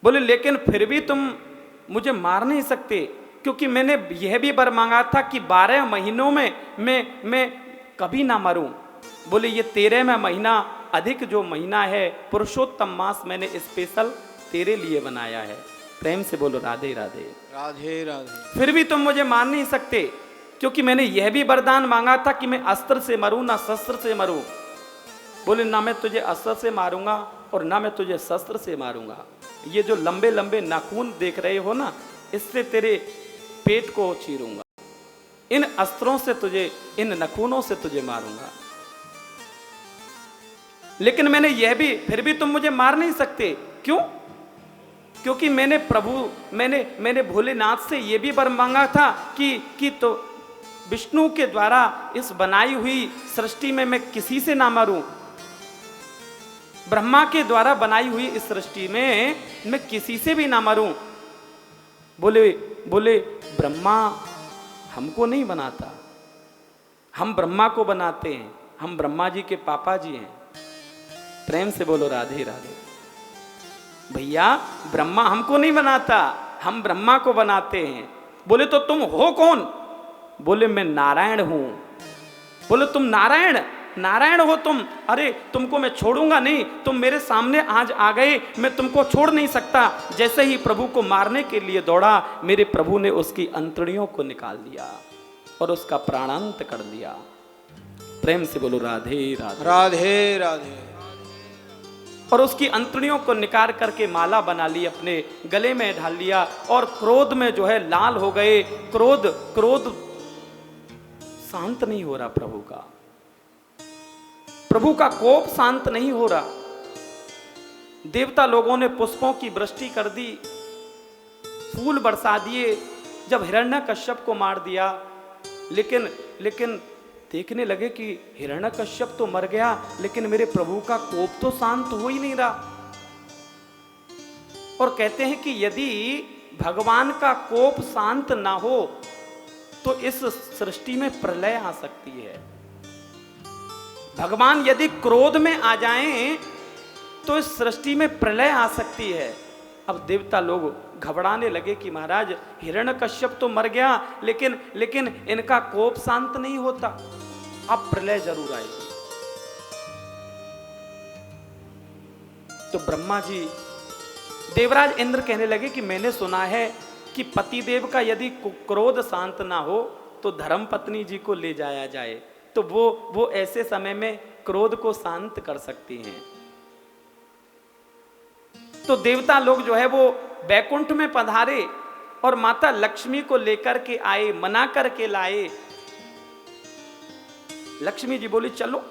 बोले लेकिन फिर भी तुम मुझे मार नहीं सकते, क्योंकि मैंने यह भी वर मांगा था कि 12 महीनों में मैं कभी ना मरूं। बोले ये 13वां महीना अधिक जो महीना है, पुरुषोत्तम मास मैंने स्पेशल तेरे लिए बनाया है। प्रेम से बोलो राधे राधे। राधे राधे। फिर भी तुम मुझे मार नहीं सकते, क्योंकि मैंने यह भी वरदान मांगा था कि मैं अस्त्र से मरूं ना शस्त्र से मरूं। बोले ना मैं तुझे अस्त्र से मारूंगा और ना मैं तुझे शस्त्र से मारूंगा। ये जो लंबे लंबे नाखून देख रहे हो ना, इससे तेरे पेट को चीरूंगा, इन अस्त्रों से तुझे, इन नखूनों से तुझे मारूंगा। लेकिन मैंने यह भी, फिर भी तुम मुझे मार नहीं सकते। क्यों? क्योंकि मैंने भोलेनाथ से यह भी वर मांगा था कि तो विष्णु के द्वारा इस बनाई हुई सृष्टि में मैं किसी से ना मरूं। ब्रह्मा के द्वारा बनाई हुई इस सृष्टि में मैं किसी से भी ना मरूं। बोले ब्रह्मा हमको नहीं बनाता, हम ब्रह्मा को बनाते हैं, हम ब्रह्मा जी के पापा जी हैं। प्रेम से बोलो राधे राधे। भैया ब्रह्मा हमको नहीं बनाता, हम ब्रह्मा को बनाते हैं। बोले तो तुम हो कौन? बोले मैं नारायण हूं। बोले तुम नारायण हो तुम? अरे तुमको मैं छोड़ूंगा नहीं, तुम मेरे सामने आज आ गए, मैं तुमको छोड़ नहीं सकता। जैसे ही प्रभु को मारने के लिए दौड़ा, मेरे प्रभु ने उसकी अंतड़ियों को निकाल दिया और उसका प्राणांत कर दिया। प्रेम से बोलो राधे राधे। राधे राधे। और उसकी अंतड़ियों को निकाल करके माला बना ली, अपने गले में ढाल लिया और क्रोध में जो है लाल हो गए। क्रोध शांत नहीं हो रहा प्रभु का, प्रभु का कोप शांत नहीं हो रहा। देवता लोगों ने पुष्पों की वृष्टि कर दी, फूल बरसा दिए जब हिरण्यकश्यप को मार दिया। लेकिन देखने लगे कि हिरण्यकश्यप तो मर गया, लेकिन मेरे प्रभु का कोप तो शांत हो ही नहीं रहा। और कहते हैं कि यदि भगवान का कोप शांत ना हो तो इस सृष्टि में प्रलय आ सकती है। भगवान यदि क्रोध में आ जाएं तो इस सृष्टि में प्रलय आ सकती है। अब देवता लोग घबराने लगे कि महाराज हिरण्यकश्यप तो मर गया, लेकिन इनका कोप शांत नहीं होता, अब प्रलय जरूर आएगी। तो ब्रह्मा जी, देवराज इंद्र कहने लगे कि मैंने सुना है कि पतिदेव का यदि क्रोध शांत ना हो तो धर्म पत्नी जी को ले जाया जाए, तो वो ऐसे समय में क्रोध को शांत कर सकती हैं। तो देवता लोग जो है वो बैकुंठ में पधारे और माता लक्ष्मी को लेकर के आए, मना करके लाए। लक्ष्मी जी बोली चलो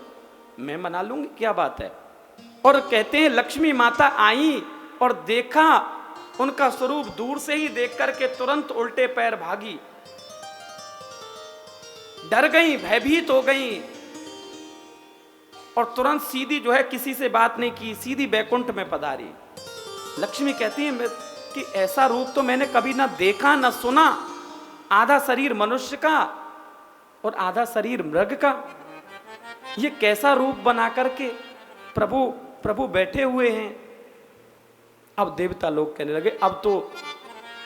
मैं मना लूंगी, क्या बात है। और कहते हैं लक्ष्मी माता आई और देखा उनका स्वरूप, दूर से ही देख करके तुरंत उल्टे पैर भागी, डर गई, भयभीत हो गई और तुरंत सीधी जो है किसी से बात नहीं की, सीधी बैकुंठ में पधारी। लक्ष्मी कहती है कि ऐसा रूप तो मैंने कभी ना देखा ना सुना, आधा शरीर मनुष्य का और आधा शरीर मृग का, ये कैसा रूप बना करके प्रभु बैठे हुए हैं। अब देवता लोग कहने लगे अब तो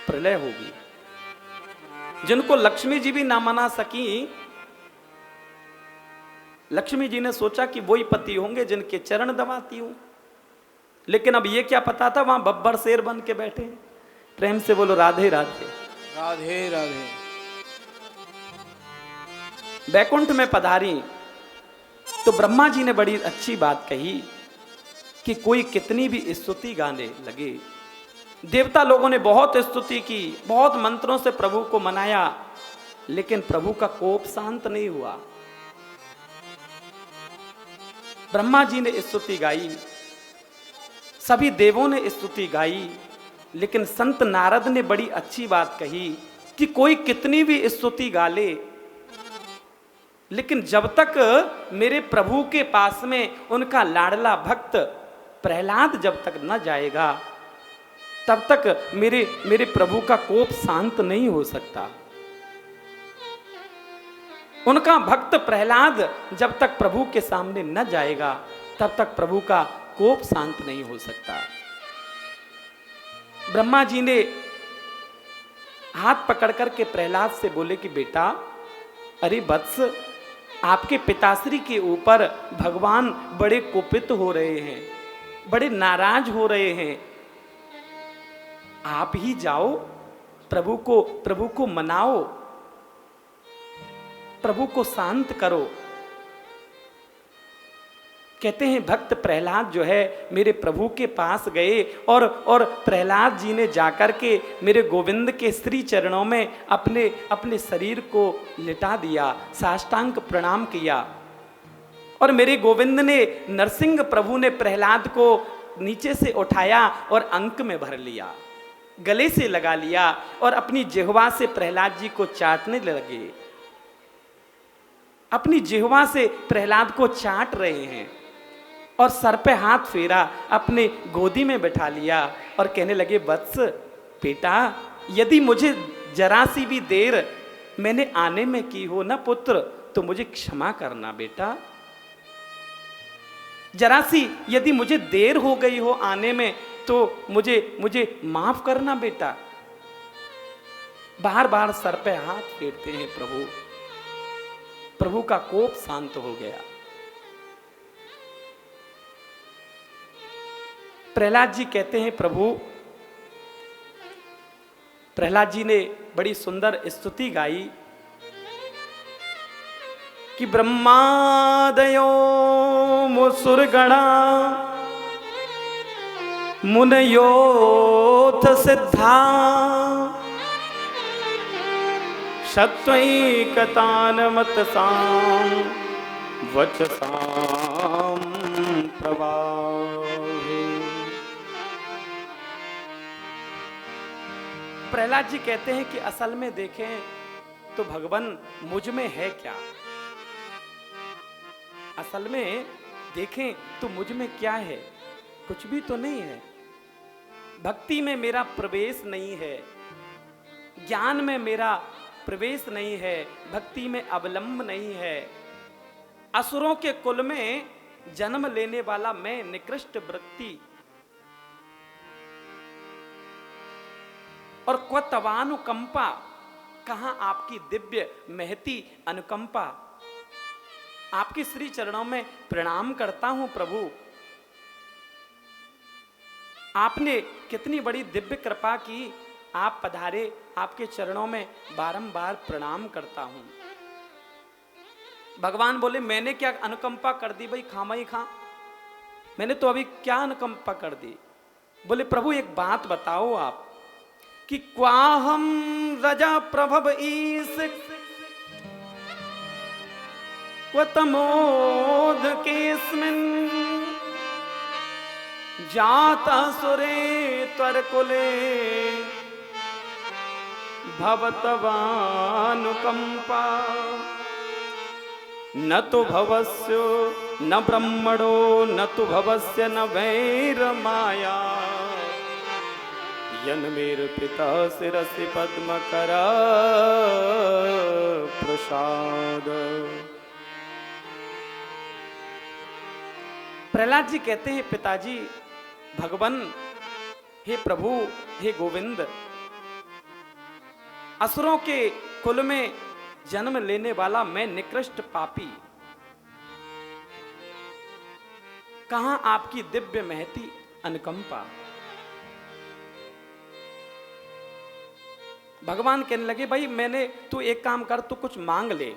प्रलय होगी। जिनको लक्ष्मी जी भी ना मना सकी, लक्ष्मी जी ने सोचा कि वही पति होंगे जिनके चरण दबाती हूं, लेकिन अब ये क्या पता था वहां बब्बर शेर बन के बैठे। प्रेम से बोलो राधे राधे। राधे राधे। बैकुंठ में पधारी तो ब्रह्मा जी ने बड़ी अच्छी बात कही कि कोई कितनी भी स्तुति गाने लगे। देवता लोगों ने बहुत स्तुति की, बहुत मंत्रों से प्रभु को मनाया, लेकिन प्रभु का कोप शांत नहीं हुआ। ब्रह्मा जी ने स्तुति गाई, सभी देवों ने स्तुति गाई, लेकिन संत नारद ने बड़ी अच्छी बात कही कि कोई कितनी भी स्तुति गा ले, लेकिन जब तक मेरे प्रभु के पास में उनका लाडला भक्त प्रहलाद जब तक न जाएगा, तब तक मेरे प्रभु का कोप शांत नहीं हो सकता। उनका भक्त प्रहलाद जब तक प्रभु के सामने न जाएगा, तब तक प्रभु का कोप शांत नहीं हो सकता। ब्रह्मा जी ने हाथ पकड़ कर के प्रहलाद से बोले कि बेटा, अरे वत्स, आपके पिताश्री के ऊपर भगवान बड़े कुपित हो रहे हैं, बड़े नाराज हो रहे हैं। आप ही जाओ, प्रभु को मनाओ, प्रभु को शांत करो। कहते हैं भक्त प्रहलाद जो है मेरे प्रभु के पास गए और प्रहलाद जी ने जाकर के मेरे गोविंद के श्री चरणों में अपने शरीर को लिटा दिया, साष्टांग प्रणाम किया। और मेरे गोविंद ने, नरसिंह प्रभु ने प्रहलाद को नीचे से उठाया और अंक में भर लिया, गले से लगा लिया और अपनी जिह्वा से प्रहलाद जी को चाटने लगे। अपनी जिह्वा से प्रहलाद को चाट रहे हैं और सर पे हाथ फेरा, अपने गोदी में बैठा लिया और कहने लगे, वत्स बेटा, यदि मुझे जरा सी भी देर मैंने आने में की हो ना पुत्र, तो मुझे क्षमा करना बेटा। जरा सी यदि मुझे देर हो गई हो आने में, तो मुझे माफ करना बेटा। बार बार सर पे हाथ फेरते हैं प्रभु। प्रभु का कोप शांत हो गया। प्रहलाद जी कहते हैं, प्रभु, प्रहलाद जी ने बड़ी सुंदर स्तुति गाई कि ब्रह्मादयो मुसुरगणा मुनयोथ सिद्धा शत्वैकतान मतसां वचसां प्रवाहे। प्रहलाद जी कहते हैं कि असल में देखें तो भगवान मुझ में है क्या? असल में देखें तो मुझ में क्या है? कुछ भी तो नहीं है। भक्ति में मेरा प्रवेश नहीं है, ज्ञान में मेरा प्रवेश नहीं है, भक्ति में अवलंब नहीं है। असुरों के कुल में जन्म लेने वाला मैं निकृष्ट वृत्ति, और क्वतवानुकंपा, कहां आपकी दिव्य महती अनुकंपा। आपके श्री चरणों में प्रणाम करता हूं प्रभु। आपने कितनी बड़ी दिव्य कृपा की, आप पधारे, आपके चरणों में बारंबार प्रणाम करता हूं। भगवान बोले, मैंने क्या अनुकंपा कर दी भाई खामई खां? मैंने तो अभी क्या अनुकंपा कर दी? बोले, प्रभु एक बात बताओ आप कि क्वाहम रजा प्रभव ईस क्वतमोद केस्मिन् जाता सुरे त्वर कुले भवतवानुकंपा न तो भवस्यो न ब्रह्मणो न तो भवस्य न वैरमाया यन्मेर पिता शिरसि पद्मकरा प्रसाद। प्रहलाद जी कहते हैं, पिताजी, भगवान, हे प्रभु, हे गोविंद, असुरों के कुल में जन्म लेने वाला मैं निकृष्ट पापी, कहां आपकी दिव्य महती अनुकंपा? भगवान कहने लगे, भाई मैंने, तू एक काम कर, तू कुछ मांग ले।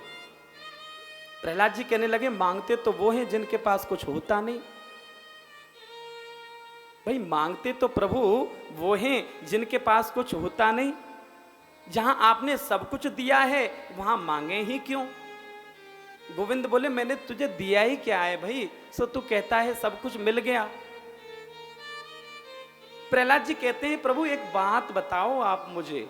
प्रहलाद जी कहने लगे, मांगते तो वो हैं जिनके पास कुछ होता नहीं। भाई मांगते तो प्रभु वो हैं जिनके पास कुछ होता नहीं। जहां आपने सब कुछ दिया है वहां मांगे ही क्यों? गोविंद बोले, मैंने तुझे दिया ही क्या है भाई, सो तू कहता है सब कुछ मिल गया। प्रहलाद जी कहते हैं, प्रभु एक बात बताओ आप मुझे